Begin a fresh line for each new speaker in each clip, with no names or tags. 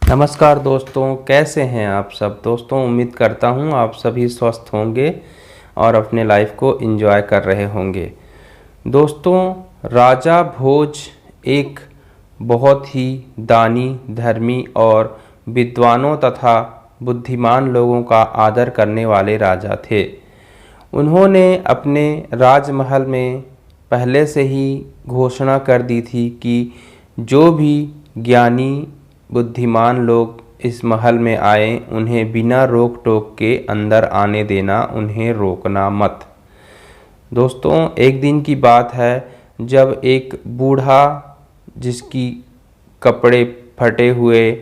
नमस्कार दोस्तों, कैसे हैं आप सब। दोस्तों, उम्मीद करता हूं आप सभी स्वस्थ होंगे और अपने लाइफ को एंजॉय कर रहे होंगे। दोस्तों, राजा भोज एक बहुत ही दानी, धर्मी और विद्वानों तथा बुद्धिमान लोगों का आदर करने वाले राजा थे। उन्होंने अपने राजमहल में पहले से ही घोषणा कर दी थी कि जो भी ज्ञानी बुद्धिमान लोग इस महल में आए, उन्हें बिना रोक टोक के अंदर आने देना, उन्हें रोकना मत। दोस्तों, एक दिन की बात है जब एक बूढ़ा, जिसकी कपड़े फटे हुए,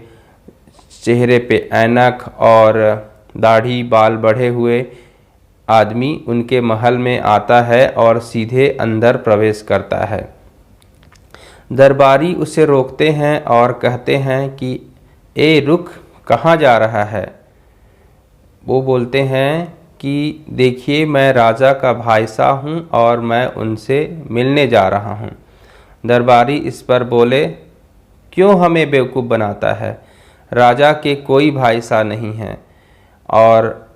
चेहरे पे ऐनक और दाढ़ी बाल बढ़े हुए आदमी उनके महल में आता है और सीधे अंदर प्रवेश करता है। दरबारी उसे रोकते हैं और कहते हैं कि ए रुक, कहाँ जा रहा है। वो बोलते हैं कि देखिए, मैं राजा का भाईसा हूँ और मैं उनसे मिलने जा रहा हूँ। दरबारी इस पर बोले, क्यों हमें बेवकूफ़ बनाता है। राजा के कोई भाईसा नहीं है और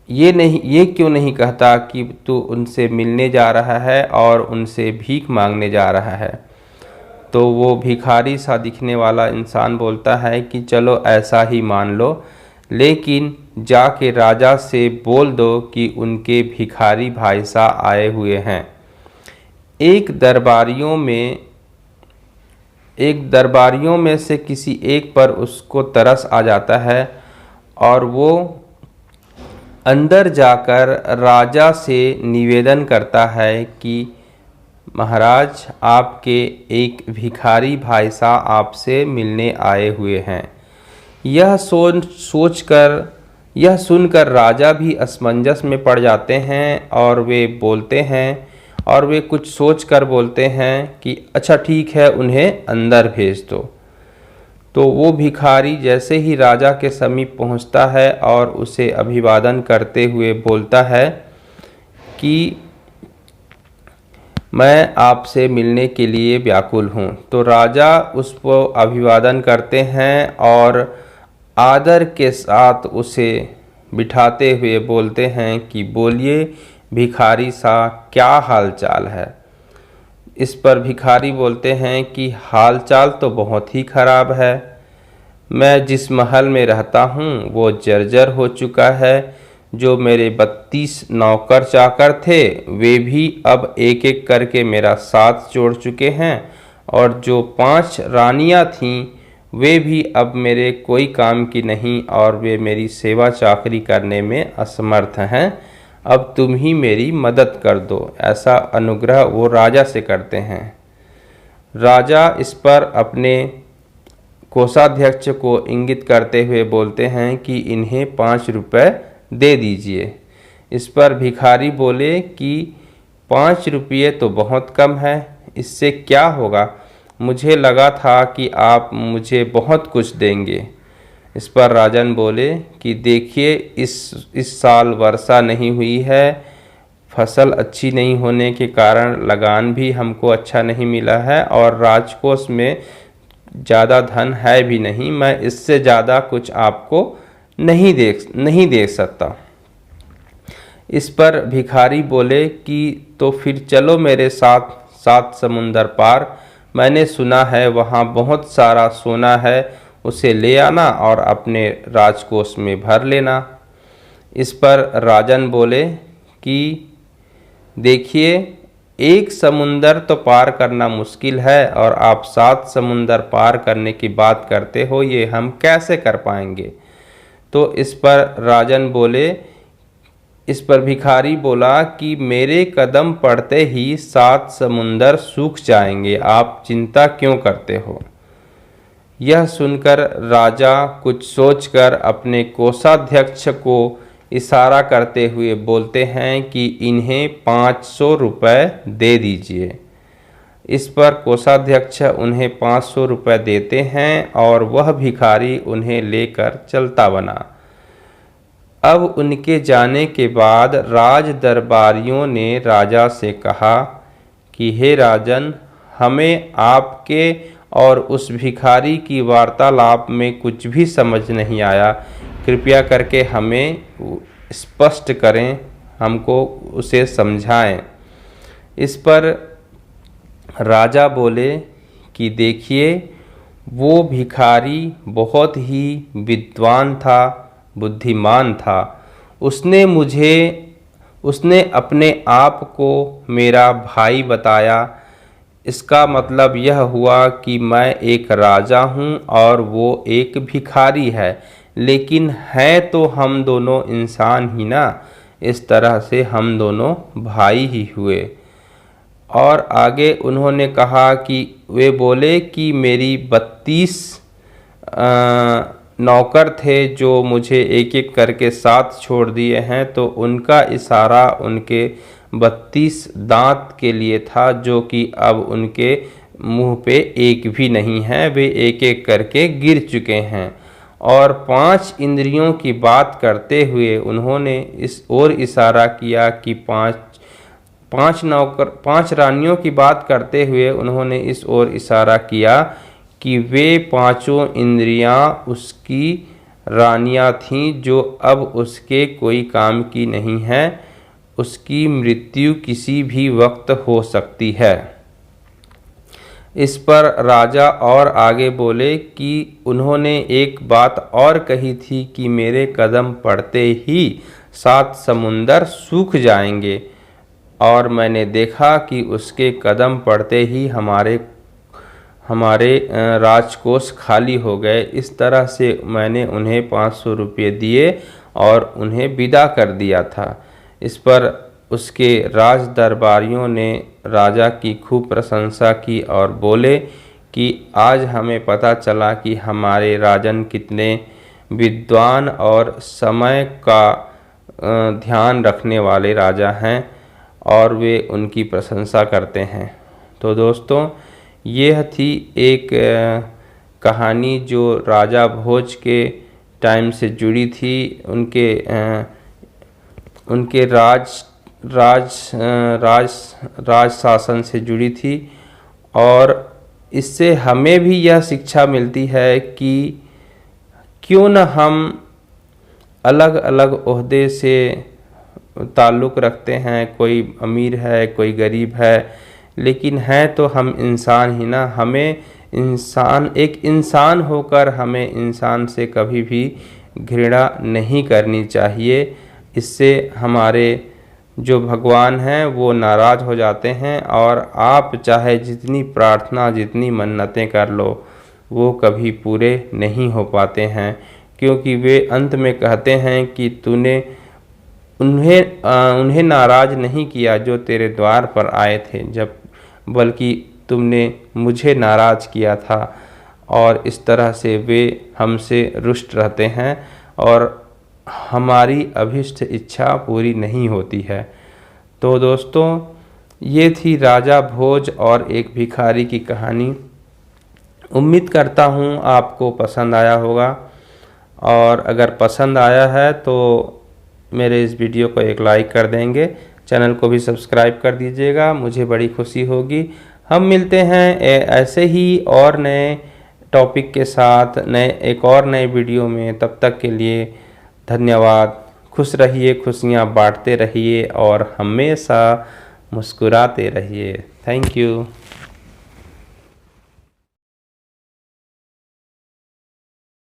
ये क्यों नहीं कहता कि तू उनसे मिलने जा रहा है और उनसे भीख मांगने जा रहा है। तो वो भिखारी सा दिखने वाला इंसान बोलता है कि चलो ऐसा ही मान लो, लेकिन जाके राजा से बोल दो कि उनके भिखारी भाई सा आए हुए हैं। एक दरबारियों में से किसी एक पर उसको तरस आ जाता है और वो अंदर जाकर राजा से निवेदन करता है कि महाराज, आपके एक भिखारी भाई साहब आपसे मिलने आए हुए हैं। यह सुनकर राजा भी असमंजस में पड़ जाते हैं और वे कुछ सोचकर बोलते हैं कि अच्छा ठीक है, उन्हें अंदर भेज दो। तो वो भिखारी जैसे ही राजा के समीप पहुंचता है और उसे अभिवादन करते हुए बोलता है कि मैं आपसे मिलने के लिए व्याकुल हूँ। तो राजा उसको अभिवादन करते हैं और आदर के साथ उसे बिठाते हुए बोलते हैं कि बोलिए भिखारी सा, क्या हाल चाल है। इस पर भिखारी बोलते हैं कि हाल चाल तो बहुत ही खराब है। मैं जिस महल में रहता हूँ वो जर्जर हो चुका है। जो मेरे 32 नौकर चाकर थे वे भी अब एक एक करके मेरा साथ छोड़ चुके हैं और जो 5 रानियां थीं वे भी अब मेरे कोई काम की नहीं और वे मेरी सेवा चाकरी करने में असमर्थ हैं। अब तुम ही मेरी मदद कर दो। ऐसा अनुग्रह वो राजा से करते हैं। राजा इस पर अपने कोषाध्यक्ष को इंगित करते हुए बोलते हैं कि इन्हें 5 रुपये दे दीजिए। इस पर भिखारी बोले कि 5 रुपये तो बहुत कम है, इससे क्या होगा। मुझे लगा था कि आप मुझे बहुत कुछ देंगे। इस पर राजन बोले कि देखिए, इस साल वर्षा नहीं हुई है, फसल अच्छी नहीं होने के कारण लगान भी हमको अच्छा नहीं मिला है और राजकोष में ज़्यादा धन है भी नहीं। मैं इससे ज़्यादा कुछ आपको नहीं दे सकता। इस पर भिखारी बोले कि तो फिर चलो मेरे साथ 7 समुंदर पार। मैंने सुना है वहाँ बहुत सारा सोना है, उसे ले आना और अपने राजकोष में भर लेना। इस पर राजन बोले कि देखिए, एक समुंदर तो पार करना मुश्किल है और आप 7 समुंदर पार करने की बात करते हो, ये हम कैसे कर पाएंगे। तो इस पर भिखारी बोला कि मेरे कदम पड़ते ही 7 समुंदर सूख जाएंगे, आप चिंता क्यों करते हो। यह सुनकर राजा कुछ सोचकर अपने कोषाध्यक्ष को इशारा करते हुए बोलते हैं कि इन्हें 500 रुपये दे दीजिए। इस पर कोषाध्यक्ष उन्हें 500 रुपये देते हैं और वह भिखारी उन्हें लेकर चलता बना। अब उनके जाने के बाद राज दरबारियों ने राजा से कहा कि हे राजन, हमें आपके और उस भिखारी की वार्तालाप में कुछ भी समझ नहीं आया। कृपया करके हमें स्पष्ट करें, हमको उसे समझाएं। इस पर राजा बोले कि देखिए, वो भिखारी बहुत ही विद्वान था, बुद्धिमान था। उसने अपने आप को मेरा भाई बताया। इसका मतलब यह हुआ कि मैं एक राजा हूँ और वो एक भिखारी है, लेकिन हैं तो हम दोनों इंसान ही ना। इस तरह से हम दोनों भाई ही हुए। और आगे उन्होंने कहा कि वे बोले कि मेरी 32 नौकर थे जो मुझे एक एक करके साथ छोड़ दिए हैं, तो उनका इशारा उनके 32 दांत के लिए था, जो कि अब उनके मुंह पे एक भी नहीं है, वे एक एक करके गिर चुके हैं। और 5 इंद्रियों की बात करते हुए उन्होंने इस ओर इशारा किया कि 5 रानियों की बात करते हुए उन्होंने इस ओर इशारा किया कि वे 5 इंद्रियां उसकी रानियां थीं, जो अब उसके कोई काम की नहीं हैं। उसकी मृत्यु किसी भी वक्त हो सकती है। इस पर राजा और आगे बोले कि उन्होंने एक बात और कही थी कि मेरे कदम पड़ते ही 7 समुंदर सूख जाएंगे, और मैंने देखा कि उसके कदम पड़ते ही हमारे राजकोष खाली हो गए। इस तरह से मैंने उन्हें 500 रुपये दिए और उन्हें विदा कर दिया था। इस पर उसके राज दरबारियों ने राजा की खूब प्रशंसा की और बोले कि आज हमें पता चला कि हमारे राजन कितने विद्वान और समय का ध्यान रखने वाले राजा हैं, और वे उनकी प्रशंसा करते हैं। तो दोस्तों, यह थी एक कहानी जो राजा भोज के टाइम से जुड़ी थी, उनके राज शासन से जुड़ी थी। और इससे हमें भी यह शिक्षा मिलती है कि क्यों न हम अलग अलग ओहदे से ताल्लुक़ रखते हैं, कोई अमीर है, कोई गरीब है, लेकिन हैं तो हम इंसान ही ना। हमें एक इंसान होकर हमें इंसान से कभी भी घृणा नहीं करनी चाहिए। इससे हमारे जो भगवान हैं वो नाराज़ हो जाते हैं, और आप चाहे जितनी प्रार्थना, जितनी मन्नतें कर लो, वो कभी पूरे नहीं हो पाते हैं, क्योंकि वे अंत में कहते हैं कि तूने उन्हें नाराज़ नहीं किया जो तेरे द्वार पर आए थे, बल्कि तुमने मुझे नाराज़ किया था। और इस तरह से वे हमसे रुष्ट रहते हैं और हमारी अभीष्ट इच्छा पूरी नहीं होती है। तो दोस्तों, ये थी राजा भोज और एक भिखारी की कहानी। उम्मीद करता हूँ आपको पसंद आया होगा, और अगर पसंद आया है तो मेरे इस वीडियो को एक लाइक कर देंगे, चैनल को भी सब्सक्राइब कर दीजिएगा, मुझे बड़ी खुशी होगी। हम मिलते हैं ऐसे ही और नए टॉपिक के साथ एक और नए वीडियो में। तब तक के लिए धन्यवाद। खुश रहिए, खुशियाँ बांटते रहिए और हमेशा मुस्कुराते रहिए। Thank you.